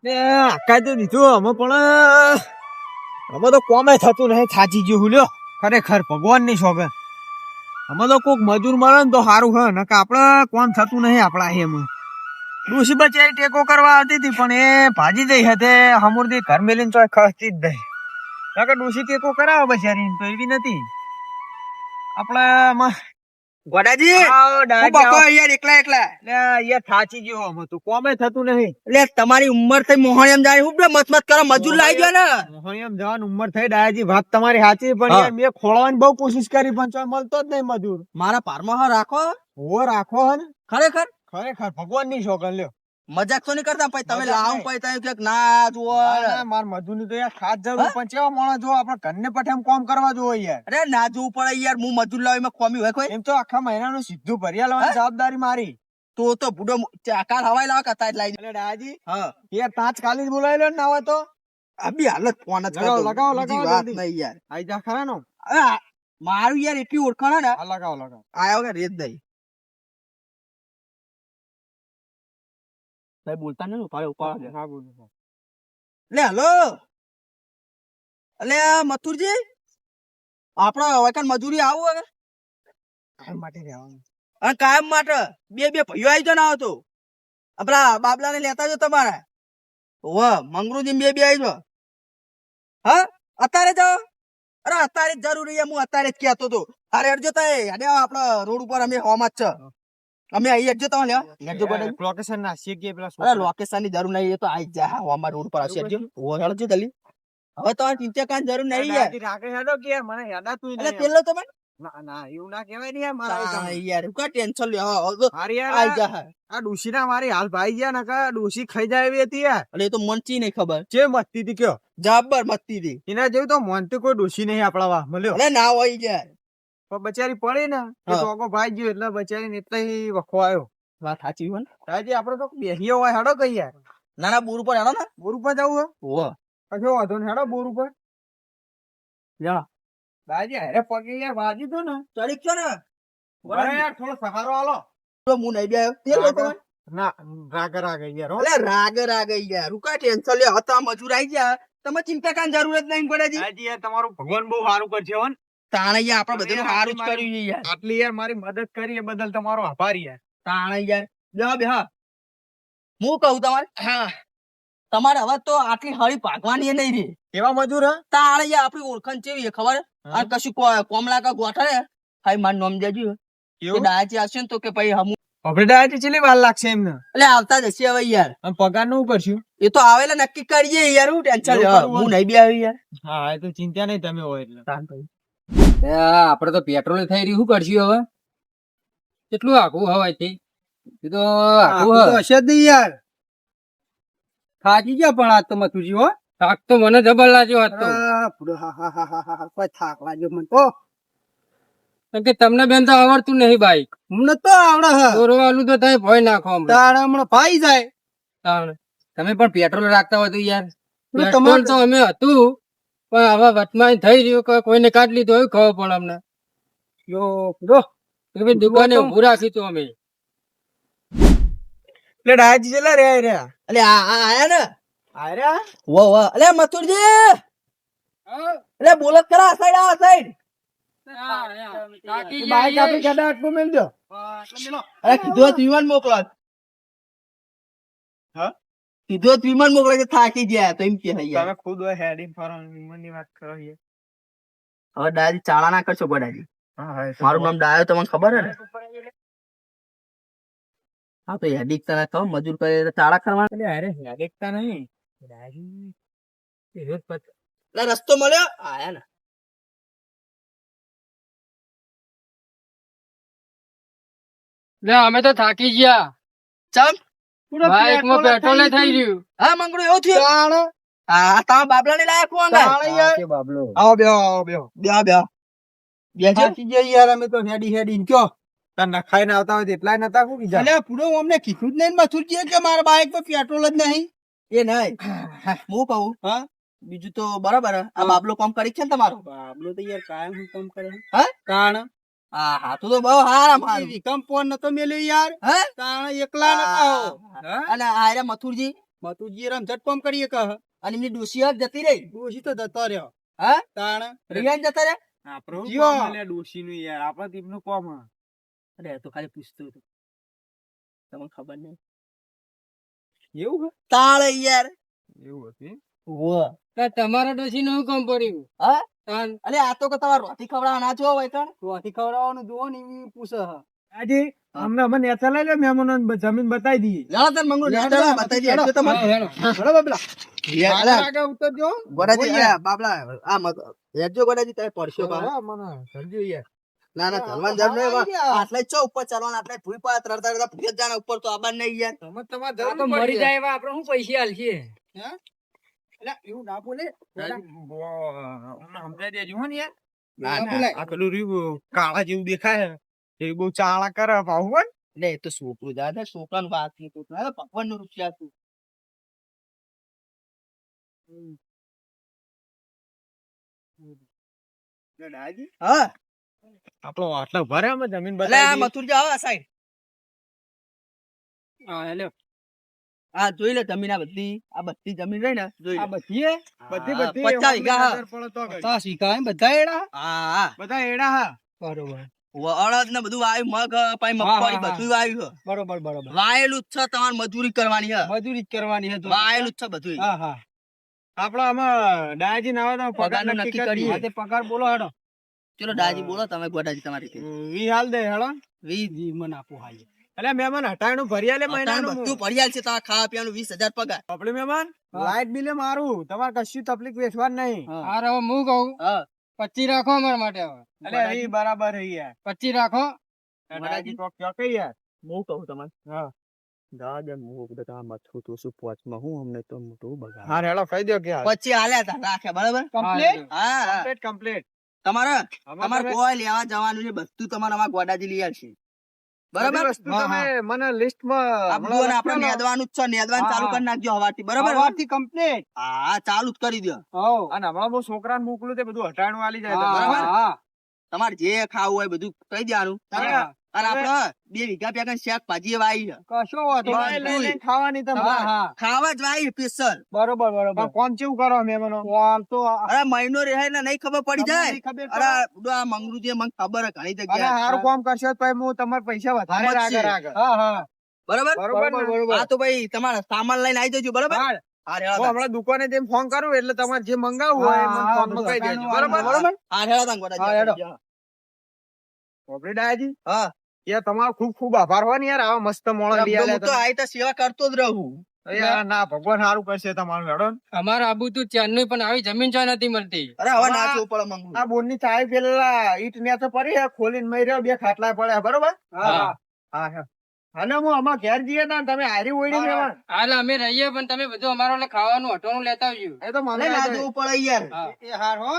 ને આકાય તો દીધું અમે પણ અમે તો કોમે થતું નહીં, થાચી ગયું લ્યો. ખરેખર ભગવાન ની શોખે અમે તો કોક મજૂર મળે ને તો સારું હે, નકર આપડે કોમ થતું નહીં આપડા એમ. ડોશી બચારી ટેકો કરવા આવતી હતી પણ એ ભાજી જઈ હતી હમુરથી ઘર મેલીને ચોય ખસતી જ નહીં. નકર ડોશી ટેકો કરાવે બચારી તો એવી નથી આપડા. ગોડાજી હું બકો યાર એકલા એકલા યાર થાચી ગયો અમે તો કોમે થતું નહીં. એટલે તમારી ઉંમર થઈ મોહણિયમ જાય હું મત મત કરો મજૂર લાવી ગયો ને મોહણિયમ જવાની ઉંમર થઈ ડાયાજી, વાત તમારી સાચી પણ યાર મેં ખોળવાની બહુ કોશિશ કરી પણ ચોય મળતો જ નહીં મજૂર. મારા પારમાં રાખો હો રાખો હે ને ખરેખર ખરેખર ભગવાન ની શોખન લ્યો. મજાક તો નહીં કરતા પછી તમે લાવું પછી તમે ક્યાંક ના જુઓ માર મજૂર ની તો યાર ખાસ જરૂર પણ કેવા માણસ જો આપડે ઘરને પઠે કામ કરવા જોવો યાર. અરે ના જોવું પડે યાર, હું મજૂર લાવી માં કોમી હોય કોઈ એમ તો આખા મહિનાનું સીધું ભર્યા લેવાની જવાબદારી મારી. તો બુડો ચાકાર હવાઈ લાવા કરતા જ લાવી એટલે ડાયાજી હા યાર તાજ ખાલી જ બોલાવી લો ને ના હોય તો અભી હાલત ફોન જ લગાવો, લગાવો, બીજી લગાવો વાત જલ્દી. નહીં યાર. આઈ જા ખરા નો. અરે મારું યાર એટલી ઓળખાણ હે ને આ લગાવો, લગાવો. આયો કે રેત દઈ ભાઈ બોલતા નહીં ઉપાડે ઉપાડે હા બોલો. લે હલો અલે મથુરજી આપડે વૈકન મજૂરી આવું હવે કાયમ માટે રહેવાનું. અને કાયમ માટે બે ભાઈઓ આવી જો ના આવતો આપડા બાબલા ને લેતા જો તમારે મંગરુજી બે આવી જો. હા અત્યારે જાઓ. અરે અત્યારે જ જરૂરી છે, હું અત્યારે જ કહેતો હતો. અરે અડજો તા આપડા રોડ ઉપર અમે હોમ જ છે, અમે અહીં અડજો તમે લેવા લોકેશન ના શીખીએ પેલા. અરે લોકેશન ની જરૂર નહીં, એ તો આઈ જા હોમ રોડ પર આવશે અડજો હેડજો જલ્દી. હવે તમારે ચિંતા કાંઈ જરૂર નહીં યાર. રાગે હેડો કે યાર મને યાદાતું એટલે નહીં. પેલો તમે ના ના એવું ના કહેવાય ને યાર મારા. યાર કા ટેન્શન લે હવે મારી આઈ યાર જા. આ ડોશી ના મારી હાલ ભાઈ ગયા ને કા ડોશી ખાઈ જાય એવી હતી યાર. અરે એ તો મનચી નહીં ખબર જે મસ્તી હતી કયો જબર મસ્તી હતી એના જેવું તો મોનથી કોઈ ડોશી નહીં આપણા વાહ મળ્યો. અરે ના હોય યાર પણ બચારી પડી ને તો ટોકો ભાઈ ગયો એટલે બચારી એટલે વખો આવ્યો. વાત સાચી હોય ને તાજી આપડે તો બેહીએ હોય હેડો કઈ યાર. ના ના બોર ઉપર હેડો ને બોર ઉપર જવું ઓહો કશો વાંધો નહીં હેડો બોર ઉપર. જા દાજી અરે પગે યાર વાજી તો ને ચડી ગયો ને અરે યાર થોડો સહારો આલો. તો હું નહીં બે તેલ લો તમે ના રાગ રાગ યાર હો. અલે રાગ યાર રૂકા ટેન્શન લે હતા મજૂર આવી ગયા તમે ચિંતા કાન જરૂર જ નહીં પડે જી. દાજી યાર તમારું ભગવાન બહુ સારું કરશે હો ને. તાણૈયા આપણે બધાનું સારું જ કર્યું છે યાર. આટલી યાર મારી મદદ કરી એ બદલ તમારો આભાર યાર. તાણૈયા બે હા હું કહું તમારે હા તમારે હવે તો આટલી હળી ભાગવાની એ નહીં રે. એવા મજૂર હા તાણૈયા આપણી ઓળખાણ કેવી છે ખબર આ કશું કોમલા કા ગોઠા હાઈ માર નામ દેજો કે ડાયાજી આવશે ને તો કે ભાઈ હમું આપણે ડાયટી ચેલી વાર લાગશે એમને. એટલે આવતા જ હશે હવે યાર. અને પગાર નું કરશું એ તો આવેલા નક્કી કરીએ યાર. હું ટેન્શન હું નહીં બે આવી યાર. હા એ તો ચિંતા નહીં તમે હોય એટલે. આપડે તો પેટ્રોલ થઈ રહ્યું શું કરશું હવે? કેટલું આખું હવાય છે એ તો આખું હશે જ નહીં યાર. થાકી ગયા પણ આજ તો મથુરજી હો. થાક તો મને જબર લાગ્યો આજ તો. કોઈ થાક લાગ્યો મને તો. કેમ કે તમને બેન તો આવડતું નહીં બાઈક. મને તો આવડે હે. દોરવાનું તો થાય ભય નાખો હમણાં. તારે હમણાં ભાઈ જાય. તાણે. તમે પણ પેટ્રોલ રાખતા હોય તો યાર. તમારે પેટ્રોલ તો અમે હતું પણ હવે વચમાં થઈ રહ્યું કે કોઈને કાઢ લીધું એવું ખબર પડે અમને. દુકાને ઉભું રાખ્યું તું અમે. એટલે ડાયાજી ચેલા રે રહ્યા. એટલે આયા ને આર્યા વાહ અલે મથુરજી એટલે બોલત કરા આ સાઈડ આ સાઈડ બાઈક આપી ગાડા આટલું મેલ દો. અરે કીધું વિમાન મોકલો. હા કીધું વિમાન મોકલે કે થાકી ગયા તો એમ કે યાર તમે ખુદ હોય હેડિંગ ફરવાની ની વાત કરો યાર. હવે ડાયાજી ચાળા ના કરશો ગોડાજી. મારું નામ ડાયો તમને ખબર હે ને. હા તો હેડિક તને કહો મજૂર કરે ચાળા કરવાના. અરે હેડિકતા નહીં રસ્તો મળ્યો આયા ને. લે અમે તો થાકી ગયા. ચમ બાઈક માં પેટ્રોલ થઈ રહ્યું. હા મંગળું એવું થયું. હા તમે બાબલા ને લાયક કોણ બાબલો આવો બેહો આવો બેહો. બે થાકી ગયા યાર અમે તો હેડી હેડી કયો તને ખાઈને આવતા હોય એટલા નતા કો કીધા. અલ્યા પૂરો અમને કીધું જ નહીં મથુરજી કે મારા બાઈક પર પેટ્રોલ જ નહીં. એ નહીં હું કહું હા બીજું તો બરાબર આ બાબલો કામ કરી છે ને તમારો. બાબલો તો યાર કાયમ શું કામ કરે હા કાણ હા હા તો બહુ હારા મારું કમ ફોન નતો મેલ્યો યાર. હા કાણ એકલા નતા અને આયરા મથુરજી મતુજી રમઝટ પમ કરીએ કહ અને એમની ડોશી હાથ જતી રહી ડોશી તો જતો રહ્યો હા તાણ રિયાન જતા રહ્યા આપણો હું જીઓ. કોમ અલ્યા ડોશીનું યાર આપણે તીમનું કોમ હે. અરે તો ખાલી પૂછતો હતો તમને ખબર નહીં એવું હે? તાળ યાર એવું હતું એમ? ઓહ તમારા ડોશી નું કામ પડ્યું હા તાન અલે આ તો કે તમારે રોટી ખવડાવવા ના છો હોય કણ રોટી ખવડાવવાનું જુઓ ને એવી પૂછે હ આજે અમને અમે નેતા લઈ લે મહેમાનોને જમીન બતાવી દઈએ. લેવા તને મંગુ લેવા બતાવી દે એટલે તમારે હેડો બાબલા આગળ ઉતરજો ગોડાજી અરે બાબલા આ મત હેડજો ગોડાજી તમે પડશો બા હા, મને સમજ્યું યાર. ના ના ચાલવાનું જરૂર નહીં બા. આટલે જ છો ઉપર ચાલવાનું આટલે ભૂઈ પા તરતા તરતા ભૂઈ જ જાણે ઉપર તો આબાદ નહીં યાર તમે તમારે આ તો જરૂર મરી પડી જાય એવા આપણે શું પૈસા આલશે એટલે એવું ના બોલે જાય. અમને સમજાઈ દેજો હો ને યાર. ના ના બોલાય. આ પેલું રહ્યું કાળા જેવું દેખાય છે. એ બહુ ચાળા કરે પાહુ હો ને. એટલે એ તો છોકરું દાદા છોકરાનું વાત નહીં તો ભગવાન નું રૂપિયા હતું દાદાજી, હા આપણો આટલા ભરે અમે જમીન એટલે આ બતાવી દઈએ. મથુર જાવ આ સાઈડ હા હેલો આ જોઈ લે જમીન આ બધી જમીન રહી ને જોઈ આ લે બધી હે? બધી હા, બધી 50 વીઘા. નજર પડે તો કઈ. પચાસ વીઘા એમ બધા એડા હા હા બધા એડા હા. બરોબર અડદ ને બધું વાવ્યું મગ પાઈ હા, મગફળી હા. બધું વાવ્યું છે. બરોબર બરોબર વાયેલું જ છે તમારે મજૂરી કરવાની છે મજૂરી જ કરવાની છે તો. વાયેલું જ છે બધું હા હા આપડે આમાં ડાયાજી ના આવે તો પગાર પગારનું નક્કી નક્કી કરીએ. હા, તે પગાર બોલો હેડો ચલો દાજી બોલો તમે ગોડાજી તમારી રીતે. વી હાલ દે હેડો. જી મને આપો હાલ એટલે મહેમાન હટાણું ભરી આલે અત્યારે મહિનાનું. બધું પડિયાલ છે તમારે ખાવા પીવાનું 20,000 પગાર આપણે મહેમાન હા. લાઈટ બિલે મારું તમારે કશું તકલીફ વેચવાનું નહીં. હા. હા હવે હું કહું હા 25 રાખો અમારા માટે હવે એટલે એ બરાબર છે યાર. 25 રાખો ડાયાજી કોક કહો કે યાર. હું કહું તમારે હા. દાદા હું બધા મથું તો શું પોચમાં હું અમને તો મોટું બગાડ હા હેડો કહી દો કે હાલ. પછી હાલ્યા તા રાખ્યા બરાબર કમ્પ્લીટ હા હા કમ્પ્લીટ કમ્પ્લીટ. તમારે અમારે તમારે તમે કોઈ લેવા જવાનું છે બધું તમારે અમારા ગોડાજી લઈ આવશે બધી બરાબર વસ્તુ હા, તમે મને લિસ્ટમાં આ બધું આપણે લખેલો. નેદવાનું જ છે નેદવાનું હા, ચાલુ હા. કરી નાખજો હવારથી બરાબર સવારથી કમ્પ્લીટ હા ચાલુ જ કરી દો હો અને હમણાં હું છોકરાને મોકલું તે બધું હટાણું આલી જાય હા, બરાબર. બરાબર? હા તમારે જે ખાવું હોય બધું કહી દેવાનું હા. અને આપડે 2 વીઘા પેકા શાકભાજી વાવી છે કશો વાંધો બધાએ નહીં. લઈ લઈને ખાવાની તમે. હા હા ખાવા જ વાવી સ્પેશિયલ બરોબર બરોબર પણ કોણ કેવું કરો મહેમાનો? આમ તો અરે મહિનો રહે ને નહીં ખબર પડી જાય તમને ખબર અરે પડે? બધું આ મંગરૂ જે મને ખબર હે ઘણી અને જગ્યાએ સારું કામ કરશો તો પછી હું તમારા પૈસા વધારે સમજશે. આગળ આગળ. હા હા બરાબર બરોબર ને? બરોબર. હા તો ભાઈ તમારા સામાન લઈને આવી જજો બરાબર હા. હા હું હેળા હમણાં દુકાને જઈને ફોન કરું એટલે તમારે જે મંગાવવું હોય એ મને હા, ફોનમાં કહી દેજો. બધું બરોબર? બરોબર. હા હેળા તાન હા, ગોડાજી હેડો. ઓપરેટ આયાજી? હા યાર તમારો ખૂબ ખૂબ આભાર હોય ને યાર આવા મસ્ત મોણો લઈ હું આલ્યા તો તમે. આઈ તો સેવા કરતો જ રહું યાર ના ભગવાન સારું કરશે તમારું હેડો ને. અમારે આબુ તું ચાંદનું પણ આવી જમીન ચા નથી મળતી અરે હવે હા. નાચવું પડે મંગરૂ આ બોર્ડની ચાવી પેલા ઈટ ને તો પડી હે, ખોલીને મરી રહ્યો 2 ખાટલા પડ્યા બરોબર. હા હા હા અને હું આમાં ઘેર જઈએ ને તમે હારી ઓળી મહેમાન. હાલ અમે રહીએ પણ તમે બધું અમારો એટલે ખાવાનું હટવાનું લેતા આવજો એ તો મને ના ના જોવું પડે યાર હા એ હાર હો.